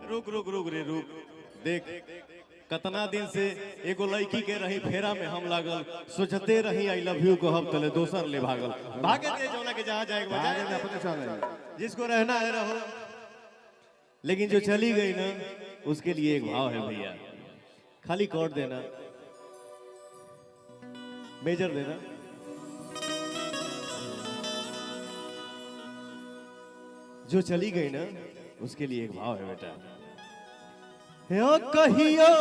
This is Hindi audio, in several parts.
रुक रुक रुक रे रुक। देख कतना दिन से एगो लड़की के रही फेरा में हम लागल, सोचते रही आई लव यू को हम तले दोसर ले भागल। भागे दे जोना के जहाँ जाए अपने चले, जिसको रहना है रहो। लेकिन जो चली गई ना उसके लिए एक भाव है भैया। खाली कॉर्ड देना, मेजर देना। जो चली गई ना उसके लिए एक भाव है बेटा। कहियो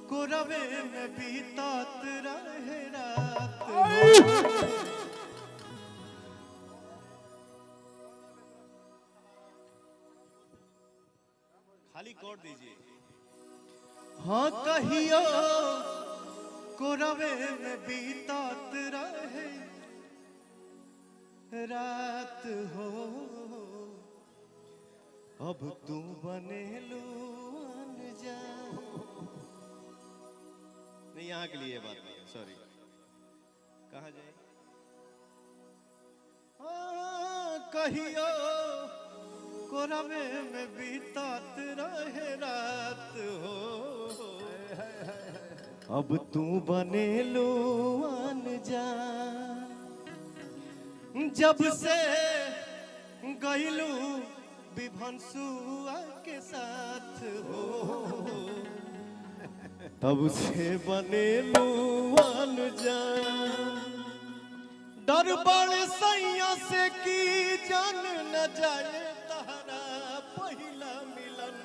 कोरवे में बीतात रहे रात। खाली कॉर्ड दीजिए। हाँ कहियो कोरवे में बीतात रहे रात हो, अब तू बने लो अनजान। नहीं यहाँ के लिए बात नहीं है, सॉरी। कहाँ जाए? हाँ कहियो कोरवे में बीतात रहे रात हो, अब तू बने लो अनजान। जब से गईलू विभंसुआ के साथ हो, तब से बने लो अनजान। डर बड़े सैया से की जान न जाए तारा पहला मिलन।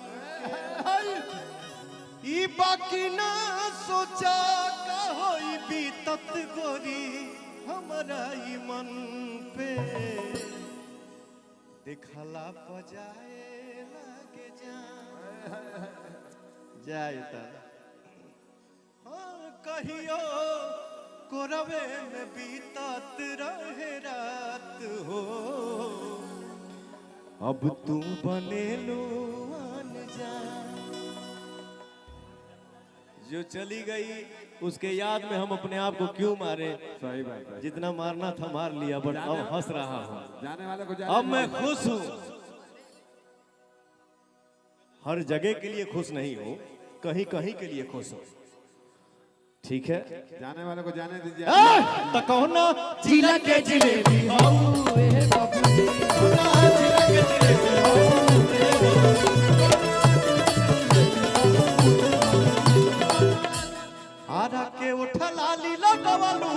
ई बाकी ना सोचा का होई बीतत गोरी हमारा ई मन पे। देखला बजाए लागे जाए हाँ कहियो कोरवे में बीतात रहे रात हो, अब तू बने लो अनजान। जो चली गई उसके याद में हम अपने आप को क्यों मारे? सही बात है। जितना मारना था मार लिया, बट अब हंस रहा हूँ। जाने वाले को जाने अब मैं खुश हूँ। हर जगह के लिए खुश नहीं हूँ, कहीं कहीं के लिए खुश हूँ। ठीक है, जाने वाले को जाने दीजिए। तो कहो ना जिला के जिलेबी आरा के उठला लीला गवालू,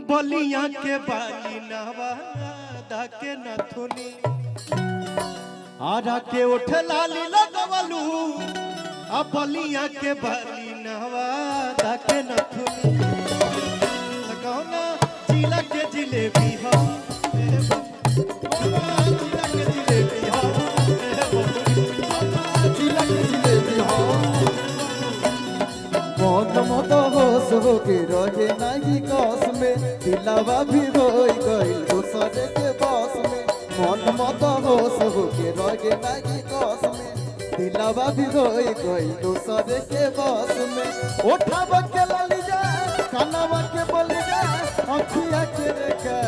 बलिया के बाली नवादा के नथुनी। आरा के उठला लीला गवालू, अब बलिया के बाली नवादा के नथुनी। कहो ना जिला के जिलेबी हो, जिला के जिलेबी हो, जिला के जिलेबी हो। मौत मत होश होके रहे नहीं कस में, दिलावा भी रोई गइल दूसरे के बस में। मौत होश होके रहे नहीं कस में, दिलावा भी रोई गइल दूसरे के बस में। उठावा के लली जा, कानावा के बोली जा, अखिया के रे का।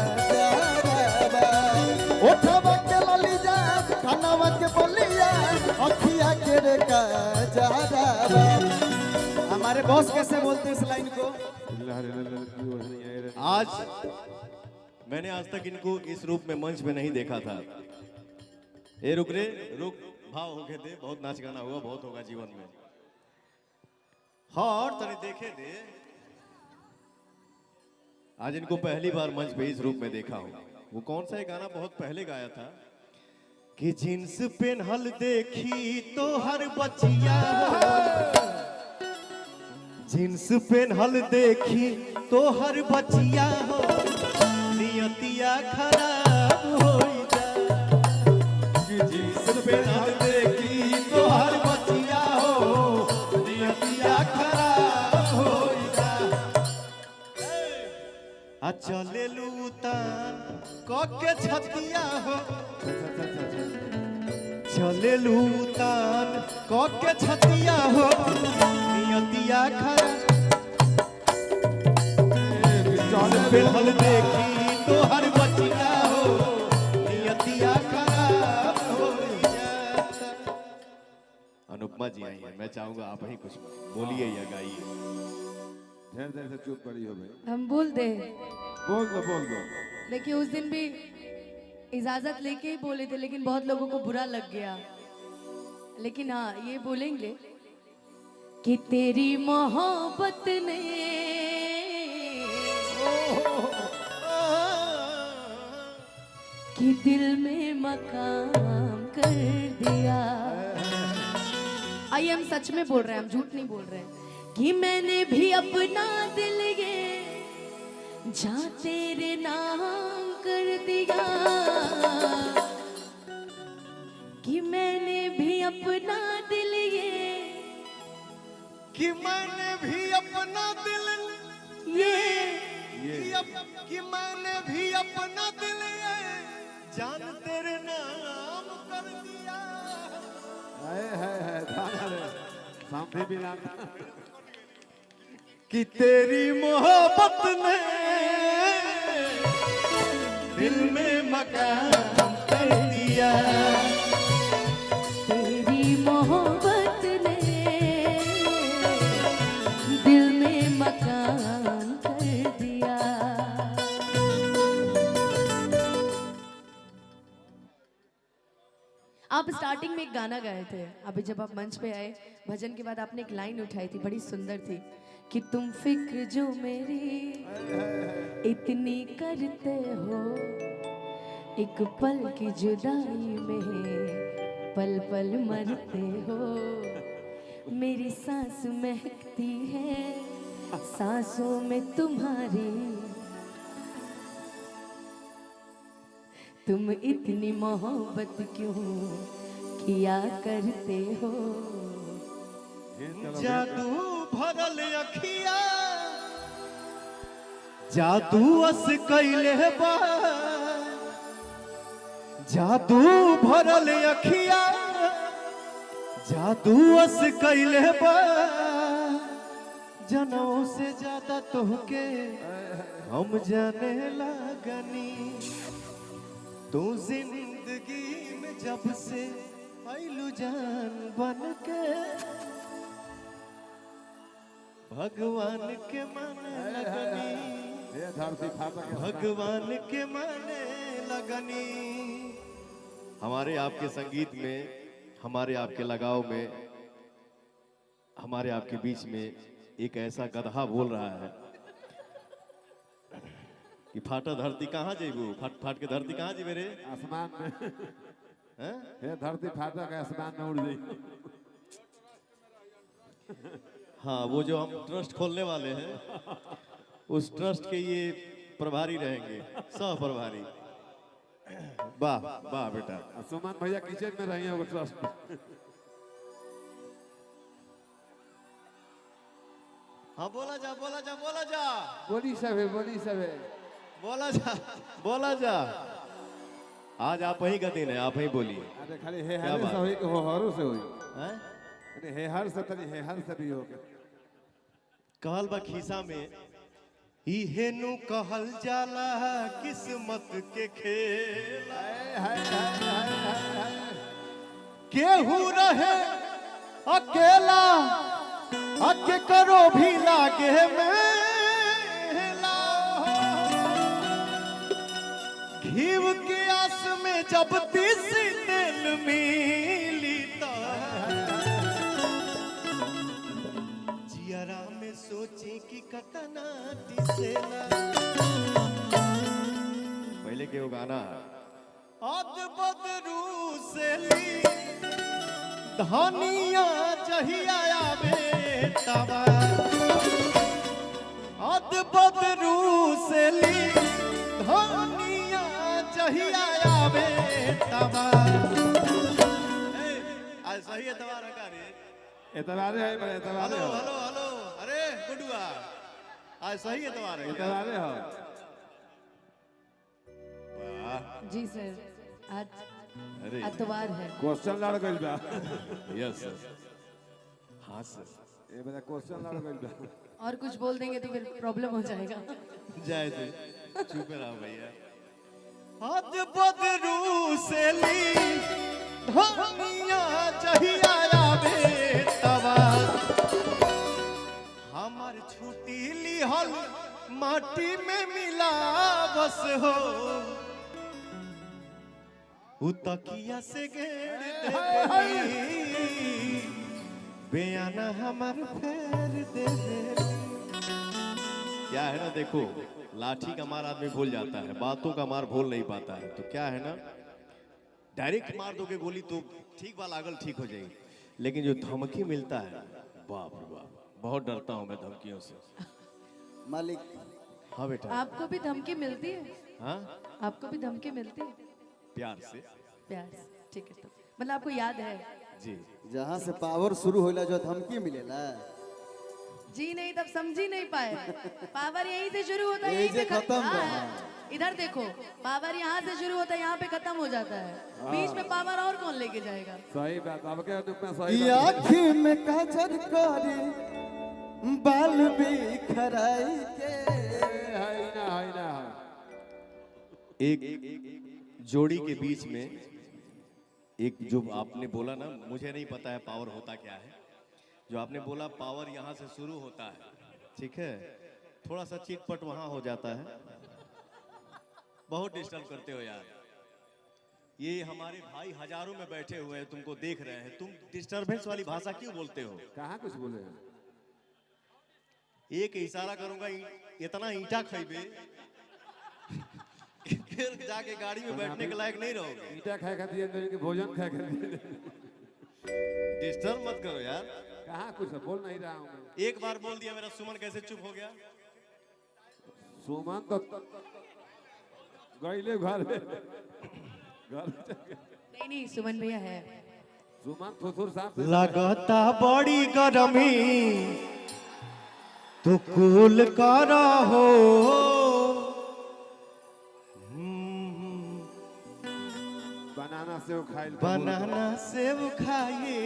उठावा के लली जा, कानावा के बोली जा, अखिया के रे का। हमारे बॉस कैसे बोलते हैं इस लाइन को? आज मैंने आज तक इनको इस रूप में मंच में नहीं देखा था। ए रुक रे रुक, भाव हो गए थे, बहुत नाच गाना हुआ, बहुत होगा जीवन में। हाँ और तने देखे थे, आज इनको पहली बार मंच पे इस रूप में देखा हूँ। वो कौन सा एक गाना बहुत पहले गाया था कि जींस पेनहल देखी तो हर बचिया, जींस पेनहल देखी तो हर बचिया हो, नियतिया खराब हो जा। जींस पेनहल देखी तो हर बचिया हो, नियतिया खराब हो जा। आ चले लूतान के छतिया हो, चले लूतान के छतिया हो, नियतिया खराब। पेनहल देखी तो हर बचिया हो, नियतिया खराब। अम्मा जी आई हैं, मैं चाहूंगा आप ही कुछ बोलिए या गाइए। ढेर देर से चुप पड़ी हो भाई। हम बोल दे। बोल दो बोल दो। देखिए उस दिन भी इजाजत लेके ही बोले थे, लेकिन बहुत लोगों को बुरा लग गया। लेकिन हाँ ये बोलेंगे कि तेरी मोहब्बत ने कि दिल में मकाम कर दिया। आइए हम सच में बोल रहे हैं, हम झूठ नहीं बोल रहे हैं, कि मैंने भी अपना दिल ये जा तेरे नाम कर दिया, कि मैंने भी अपना दिल ये कि मैंने भी अपना दिल ये कि मैंने भी अपना दिल ये जान तेरे नाम कर दिया। है गाना रे सांपी भी नाम। कि तेरी मोहब्बत ने दिल में मकान कर दिया। तेरी मोहब्बत ने दिल में मकान कर दिया। आप स्टार्टिंग में एक गाना गाए थे, अभी जब आप मंच पे आए भजन के बाद आपने एक लाइन उठाई थी, बड़ी सुंदर थी, कि तुम फिक्र जो मेरी इतनी करते हो, एक पल की जुदाई में पल पल मरते हो, मेरी सांस महकती है सांसों में तुम्हारी, तुम इतनी मोहब्बत क्यों किया करते हो। जादू भरल अखिया जादू अस कैले बा, जादू भरल अखिया जादू अस कैले बा, जनों से ज्यादा तोहके हम जाने लगनी। तू जिंदगी में जब से आइलू जान बन के, भगवान के माने लगनी, ये धरती फाटक भगवान के माने लगनी। हमारे आपके संगीत में, हमारे आपके लगाव में, हमारे आपके बीच में एक ऐसा गधा बोल रहा है कि फाटा धरती कहाँ जेबू, फाट फाट के धरती कहाँ जेबे रे, आसमान में हैं? ये धरती फाटक आसमान में उड़ गई। हाँ वो जो हम ट्रस्ट खोलने वाले हैं उस ट्रस्ट के ये प्रभारी रहेंगे, सह प्रभारी। वाह वाह बेटा। सुमन भैया किचन में रही होगा ट्रस्ट। हाँ बोला जा बोला जा बोला जा बोली सब है बोली सब है। बोला जा बोला जा। आज आप ही का दिन है, आप ही बोलिए। अरे खाली हे क्या हर बात? से होई हो हरो से होई। हैं? अरे हे हर से तनी हे हर से भी हो के। कहल बा खीसा में ही हेनु कहल जाला किस्मत के खेल, केहू रहे अकेला अके करो भी लागे मेला, घीव के आस में जब तीसी तेल मिली तो जियरा में सोची कि कतना दिसेला। पहले के वो गाना अद बदरू से ली धनिया जहिया आवे तवा, अद बदरू से ली धनिया जहिया आवे तवा। आज सही एतवार है का रे? एतवारे है बड़े एतवारे हेलो हो। हेलो हेलो, अरे गुडुआ आज सही एतवार है क्या? एतवारे हो। वाह, जी सर, आज अरे अतवार है। क्वेश्चन लड़ गइल बा। यस हाँ सर। ये बड़ा क्वेश्चन लड़ गइल बा। और कुछ बोल देंगे तो फिर प्रॉब्लम हो जाएगा। जय दे चुप रहो भैया। हाथ बदरू से ली धनिया चाहिए आवे दिहल माटी में मिला बस हो उ तकिया से घेर देली बेयाना हमार फेर दे देली। क्या है ना, देखो लाठी का मार आदमी भूल जाता है, बातों का मार भूल नहीं पाता है। तो क्या है ना, डायरेक्ट मार दोगे गोली तो ठीक बा लागल ठीक हो जाएगी, लेकिन जो धमकी मिलता है बाप रे बाप, बहुत डरता हूँ मैं धमकियों से। मालिक हाँ बेटा। आपको भी धमकी मिलती है? हाँ आपको भी धमकी मिलती है? प्यार से। प्यार से, ठीक है। तो मतलब आपको याद है? जी जहाँ से पावर शुरू होला जो धमकी मिलेला जी नहीं, तब समझ ही नहीं पाए। पावर यहीं से शुरू होता है, यहीं यहीं पे से खत्म हाँ, है। इधर देखो, पावर यहाँ से शुरू होता है, यहाँ पे खत्म हो जाता है। बीच में पावर और कौन लेके जाएगा? सही बात, अब क्या तुम सही ये बात। आँखी में काजल करे बाल बिखराई के है ना एक जोड़ी के बीच में एक जो आपने बोला ना, मुझे नहीं पता है पावर होता क्या है, जो आपने बोला पावर यहाँ से शुरू होता है, ठीक है, थोड़ा सा चिटपट वहाँ हो जाता है। बहुत डिस्टर्ब करते हो यार, ये हमारे भाई हजारों में बैठे हुए हैं, तुमको देख रहे हैं, तुम डिस्टर्बेंस वाली भाषा क्यों बोलते हो? कहाँ कुछ बोले? एक इशारा करूंगा, इतना ईंटा खइबे फिर जाके गाड़ी में बैठने के लायक नहीं रहोगे। ईटा खाए खाती है कि भोजन खाए खाती। डिस्टर्ब मत करो यार। कहाँ कुछ बोल नहीं रहा हूँ। एक बार बोल दिया, मेरा सुमन कैसे चुप हो गया? सुमन तो गईले घर में नहीं नहीं, सुमन भैया है। सुमन थोथुर साहब लगता बड़ी गरमी तो कूल करा हो, बनाना सेव खाइल बनाना सेव खाइए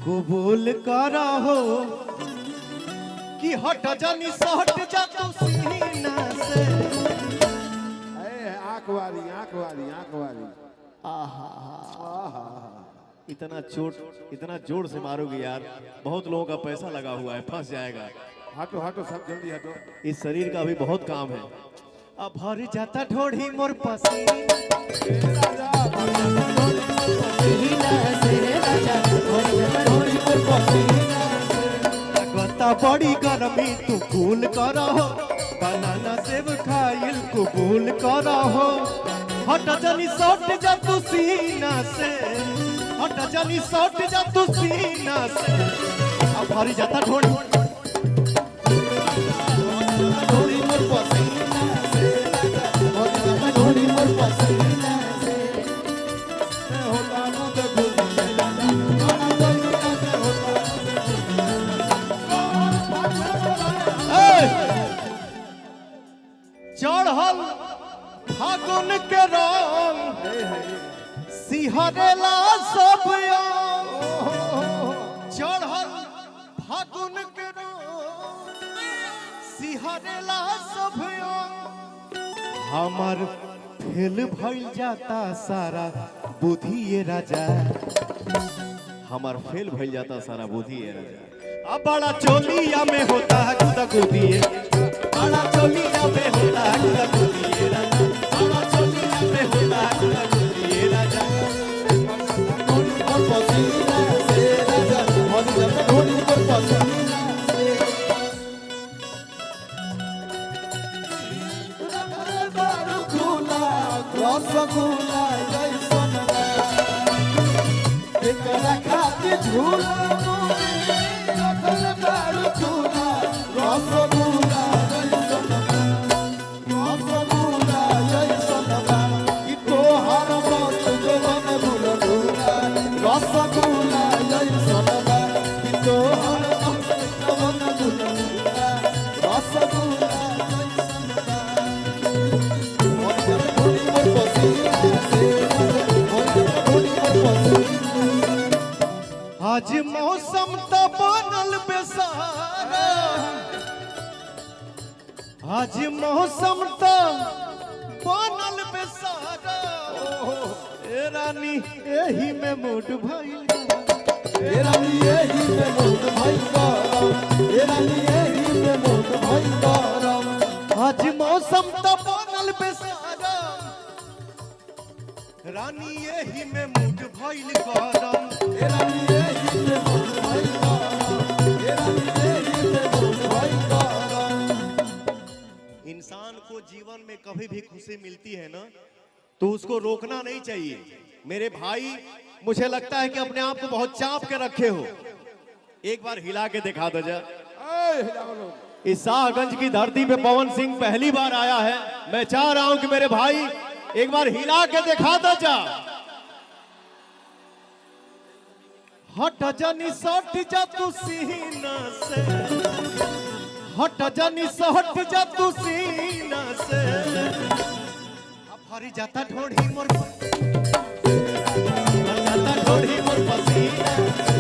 कबूल करा हो कि हट जानी सट जा तू सीना से। आँख वाली आँख वाली आँख वाली। इतना चोट, इतना जोर से मारोगे यार, बहुत लोगों का पैसा लगा हुआ है, फंस जाएगा। हटो हटो सब जल्दी हटो। इस शरीर का भी बहुत काम है। अब भर जाता ढोढ़ी मोर पसीना लगता बड़ी गरमी तू कूल करा हो, बनाना सेब खाइल कबूल करा हो, हट जानी सट जा तू सीना से, हट जानी सट जा तू सीना से। अब भर जाता ढोढ़ी मोर पसीना से, भर जाता ढोढ़ी मोर पसीना से। चढ़ल फागुन के रंग सिहरेला सब चढ़ल फागुन के रंग सिहरेला सब हमर फेल भइल जाता सारा बुद्धि ये राजा, हमार फेल भइल जाता सारा बुद्धि ये राजा। अब बड़ा चोलिया में होता है गुदगुदी, बड़ा चोलिया में होता है गुदगुदी राजा, बड़ा चोलिया में होता है गुदगुदी राजा। पसीना से राजा, ढोली पर पसीना से रसगुल्ला जैसन एकरा खातिर झूला रखल बारू चूल्हा, रसगुल्ला जैसन रसगुल्ला जैसन कि तोहर मस्त जवन भुलभुला, रसगुल्ला जैसन कि तोहर मस्त जवन भुलभुला, रसगुल्ला आज मौसम तो बनल बेसारा, आज मौसम तो बनल बेसारा, ए रानी एही में मूड भइल, ए रानी एही में मूड भइल, ए रानी एही में मूड भइल गरम। आज मौसम तो बनल बेसारा, रानी यही में मूड भइल गरम। ए रानी यही में मूड भइल गरम। ए रानी यही में मूड भइल गरम। इंसान को जीवन में कभी भी खुशी मिलती है ना, तो उसको रोकना नहीं चाहिए। मेरे भाई, मुझे लगता है कि अपने आप को बहुत चाप के रखे हो। एक बार हिला के दिखा दो जा। इस शाहगंज की धरती पे पवन सिंह पहली बार आया है। मैं चाह रहा हूं कि मेरे भाई एक बार हिला के दिखा दो जा। हट जानी सट जा तू सीना से, हट जानी सट जा तू सीना से। हरी जाता ढोढ़ी मोर, जाता ढोढ़ी मोर पसीना।